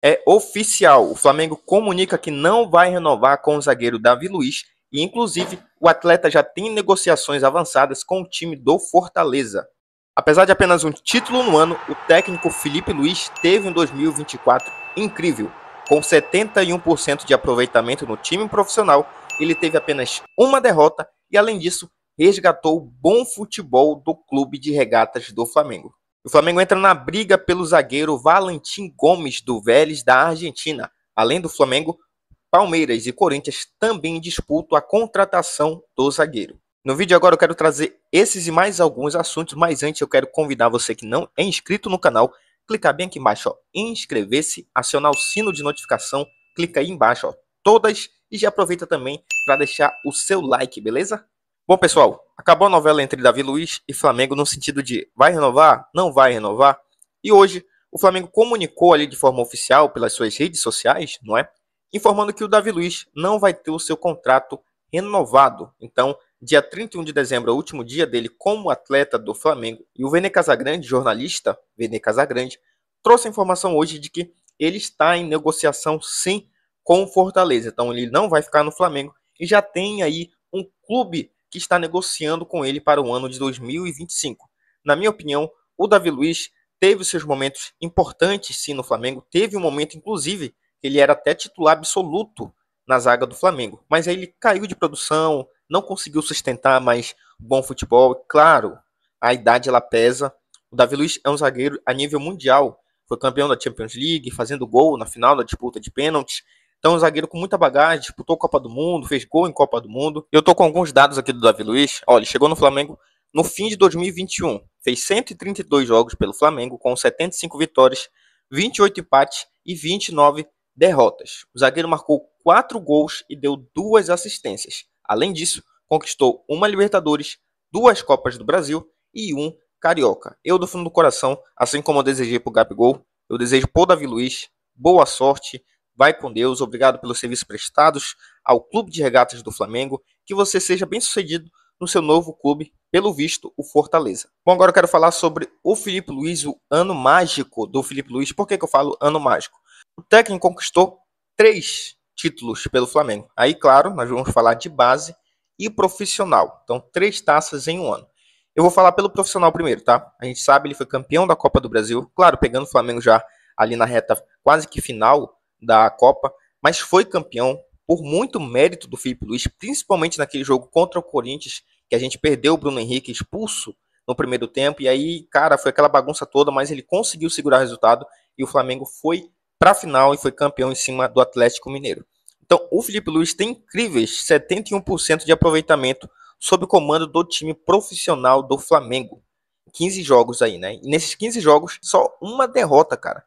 É oficial, o Flamengo comunica que não vai renovar com o zagueiro Davi Luiz e, inclusive, o atleta já tem negociações avançadas com o time do Fortaleza. Apesar de apenas um título no ano, o técnico Felipe Luiz teve um 2024 incrível. Com 71% de aproveitamento no time profissional, ele teve apenas uma derrota e, além disso, resgatou o bom futebol do clube de regatas do Flamengo. O Flamengo entra na briga pelo zagueiro Valentim Gomes do Vélez da Argentina. Além do Flamengo, Palmeiras e Corinthians também disputam a contratação do zagueiro. No vídeo agora eu quero trazer esses e mais alguns assuntos, mas antes eu quero convidar você que não é inscrito no canal, clicar bem aqui embaixo, ó, inscrever-se, acionar o sino de notificação, clica aí embaixo, ó, todas, e já aproveita também para deixar o seu like, beleza? Bom, pessoal, acabou a novela entre Davi Luiz e Flamengo no sentido de vai renovar, não vai renovar, e hoje o Flamengo comunicou ali de forma oficial pelas suas redes sociais, não é? Informando que o Davi Luiz não vai ter o seu contrato renovado. Então, dia 31 de dezembro é o último dia dele como atleta do Flamengo. E o Vene Casagrande, jornalista Vene Casagrande, trouxe a informação hoje de que ele está em negociação sim com o Fortaleza. Então ele não vai ficar no Flamengo e já tem aí um clube que está negociando com ele para o ano de 2025. Na minha opinião, o Davi Luiz teve os seus momentos importantes sim no Flamengo. Teve um momento, inclusive, que ele era até titular absoluto na zaga do Flamengo. Mas aí ele caiu de produção, não conseguiu sustentar mais bom futebol. Claro, a idade ela pesa. O Davi Luiz é um zagueiro a nível mundial. Foi campeão da Champions League, fazendo gol na final da disputa de pênaltis. Então, é um zagueiro com muita bagagem, disputou Copa do Mundo, fez gol em Copa do Mundo. Eu tô com alguns dados aqui do Davi Luiz. Olha, ele chegou no Flamengo no fim de 2021. Fez 132 jogos pelo Flamengo, com 75 vitórias, 28 empates e 29 derrotas. O zagueiro marcou 4 gols e deu 2 assistências. Além disso, conquistou uma Libertadores, 2 Copas do Brasil e 1 Carioca. Eu, do fundo do coração, assim como eu desejei para o Gabigol, eu desejo para o Davi Luiz boa sorte, vai com Deus, obrigado pelos serviços prestados ao Clube de Regatas do Flamengo, que você seja bem sucedido no seu novo clube, pelo visto, o Fortaleza. Bom, agora eu quero falar sobre o Felipe Luiz, o ano mágico do Felipe Luiz. Por que eu falo ano mágico? O técnico conquistou 3 títulos pelo Flamengo. Aí, claro, nós vamos falar de base e profissional. Então, 3 taças em um ano. Eu vou falar pelo profissional primeiro, tá? A gente sabe, ele foi campeão da Copa do Brasil. Claro, pegando o Flamengo já ali na reta quase que final da Copa. Mas foi campeão por muito mérito do Felipe Luiz, principalmente naquele jogo contra o Corinthians, que a gente perdeu o Bruno Henrique expulso no primeiro tempo. E aí, cara, foi aquela bagunça toda, mas ele conseguiu segurar o resultado e o Flamengo foi para a final e foi campeão em cima do Atlético Mineiro. Então, o Felipe Luiz tem incríveis 71% de aproveitamento sob o comando do time profissional do Flamengo. 15 jogos aí, né? E nesses 15 jogos, só uma derrota, cara.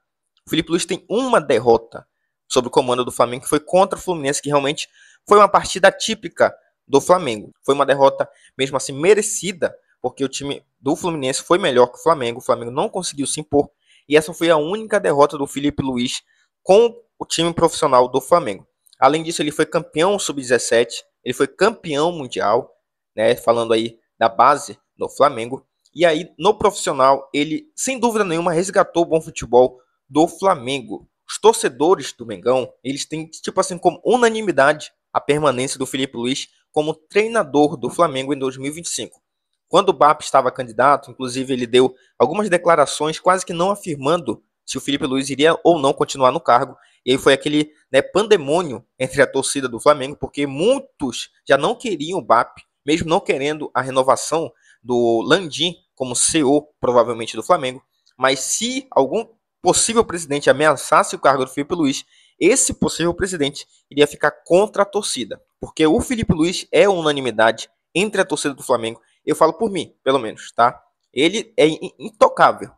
O Felipe Luiz tem uma derrota sob o comando do Flamengo, que foi contra o Fluminense, que realmente foi uma partida típica do Flamengo. Foi uma derrota, mesmo assim, merecida, porque o time do Fluminense foi melhor que o Flamengo não conseguiu se impor, e essa foi a única derrota do Felipe Luiz com o time profissional do Flamengo. Além disso, ele foi campeão sub-17, ele foi campeão mundial, né, falando aí da base do Flamengo. E aí, no profissional, ele, sem dúvida nenhuma, resgatou o bom futebol do Flamengo. Os torcedores do Mengão, eles têm, tipo assim, como unanimidade a permanência do Felipe Luiz como treinador do Flamengo em 2025. Quando o BAP estava candidato, inclusive ele deu algumas declarações quase que não afirmando se o Felipe Luiz iria ou não continuar no cargo. E aí foi aquele, né, pandemônio entre a torcida do Flamengo, porque muitos já não queriam o BAP, mesmo não querendo a renovação do Landim como CEO, provavelmente, do Flamengo. Mas se algum possível presidente ameaçasse o cargo do Felipe Luiz, esse possível presidente iria ficar contra a torcida. Porque o Felipe Luiz é unanimidade entre a torcida do Flamengo. Eu falo por mim, pelo menos, tá? Ele é intocável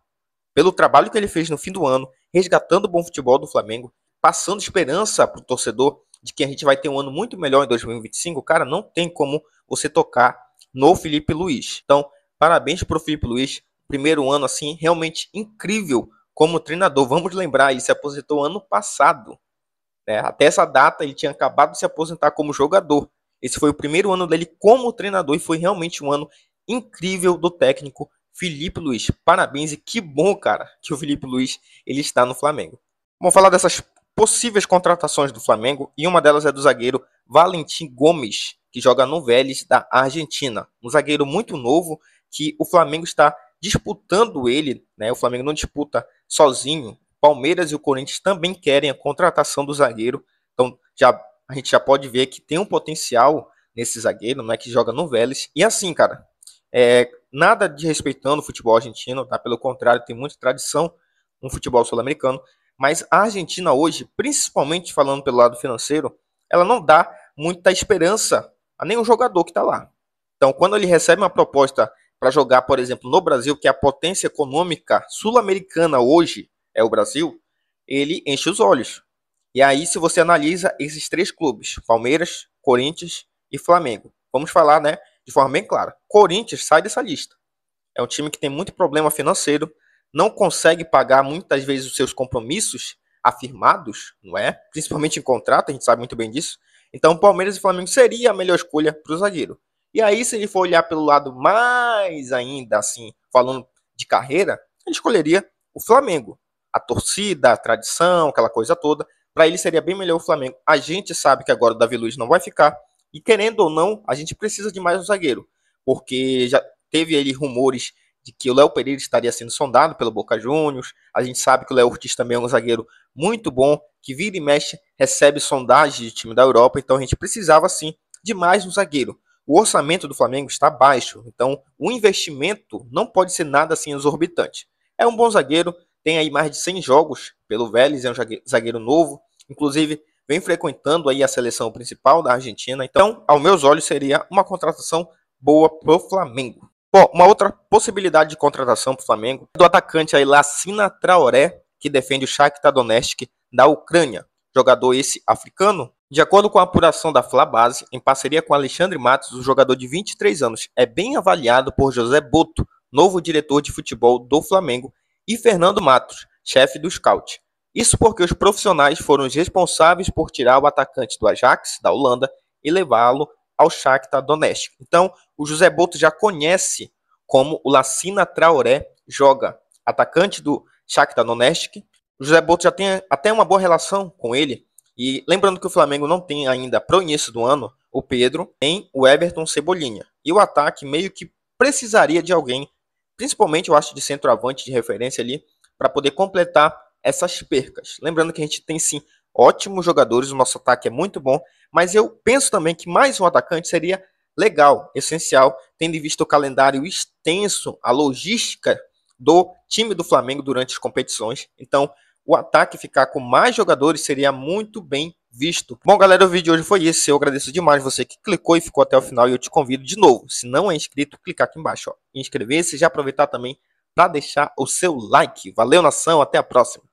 pelo trabalho que ele fez no fim do ano, resgatando o bom futebol do Flamengo, passando esperança para o torcedor de que a gente vai ter um ano muito melhor em 2025. Cara, não tem como você tocar no Felipe Luiz. Então, parabéns para o Felipe Luiz. Primeiro ano, assim, realmente incrível como treinador. Vamos lembrar, ele se aposentou ano passado, né? Até essa data, ele tinha acabado de se aposentar como jogador. Esse foi o primeiro ano dele como treinador e foi realmente um ano incrível do técnico Felipe Luiz. Parabéns e que bom, cara, que o Felipe Luiz ele está no Flamengo. Vamos falar dessas possíveis contratações do Flamengo, e uma delas é do zagueiro Valentim Gomes, que joga no Vélez da Argentina. Um zagueiro muito novo que o Flamengo está disputando ele, né? O Flamengo não disputa sozinho. Palmeiras e o Corinthians também querem a contratação do zagueiro. Então a gente já pode ver que tem um potencial nesse zagueiro, né, que joga no Vélez. E assim, cara, nada de respeitando o futebol argentino, tá? Pelo contrário, tem muita tradição no futebol sul-americano. Mas a Argentina hoje, principalmente falando pelo lado financeiro, ela não dá muita esperança a nenhum jogador que está lá. Então, quando ele recebe uma proposta para jogar, por exemplo, no Brasil, que é a potência econômica sul-americana hoje é o Brasil, ele enche os olhos. E aí, se você analisa esses três clubes, Palmeiras, Corinthians e Flamengo, vamos falar, né, de forma bem clara. Corinthians sai dessa lista. É um time que tem muito problema financeiro, não consegue pagar muitas vezes os seus compromissos afirmados, não é? Principalmente em contrato, a gente sabe muito bem disso. Então, Palmeiras e Flamengo seria a melhor escolha para o zagueiro. E aí, se ele for olhar pelo lado mais ainda, assim, falando de carreira, ele escolheria o Flamengo. A torcida, a tradição, aquela coisa toda. Para ele seria bem melhor o Flamengo. A gente sabe que agora o Davi Luiz não vai ficar. E querendo ou não, a gente precisa de mais um zagueiro. Porque já teve ali rumores de que o Léo Pereira estaria sendo sondado pelo Boca Juniors. A gente sabe que o Léo Ortiz também é um zagueiro muito bom, que vira e mexe, recebe sondagem de time da Europa. Então a gente precisava sim de mais um zagueiro. O orçamento do Flamengo está baixo, então o investimento não pode ser nada assim exorbitante. É um bom zagueiro, tem aí mais de 100 jogos pelo Vélez, é um zagueiro novo, inclusive vem frequentando aí a seleção principal da Argentina. Então, aos meus olhos, seria uma contratação boa pro Flamengo. Bom, uma outra possibilidade de contratação para o Flamengo é do atacante aí Lassina Traoré, que defende o Shakhtar Donetsk da Ucrânia. Jogador esse africano. De acordo com a apuração da Flabase, em parceria com Alexandre Matos, o jogador de 23 anos é bem avaliado por José Boto, novo diretor de futebol do Flamengo, e Fernando Matos, chefe do scout. Isso porque os profissionais foram os responsáveis por tirar o atacante do Ajax, da Holanda, e levá-lo ao Shakhtar Donetsk. Então, o José Boto já conhece como o Lassina Traoré joga, atacante do Shakhtar Donetsk. O José Boto já tem até uma boa relação com ele. E lembrando que o Flamengo não tem ainda, para o início do ano, o Pedro, tem o Everton Cebolinha. E o ataque meio que precisaria de alguém, principalmente eu acho de centroavante de referência ali, para poder completar essas percas. Lembrando que a gente tem sim ótimos jogadores, o nosso ataque é muito bom, mas eu penso também que mais um atacante seria legal, essencial, tendo em vista o calendário extenso, a logística do time do Flamengo durante as competições. Então, o ataque ficar com mais jogadores seria muito bem visto. Bom, galera, o vídeo de hoje foi esse. Eu agradeço demais você que clicou e ficou até o final. E eu te convido de novo, se não é inscrito, clicar aqui embaixo, ó, inscrever-se e já aproveitar também para deixar o seu like. Valeu, nação, até a próxima.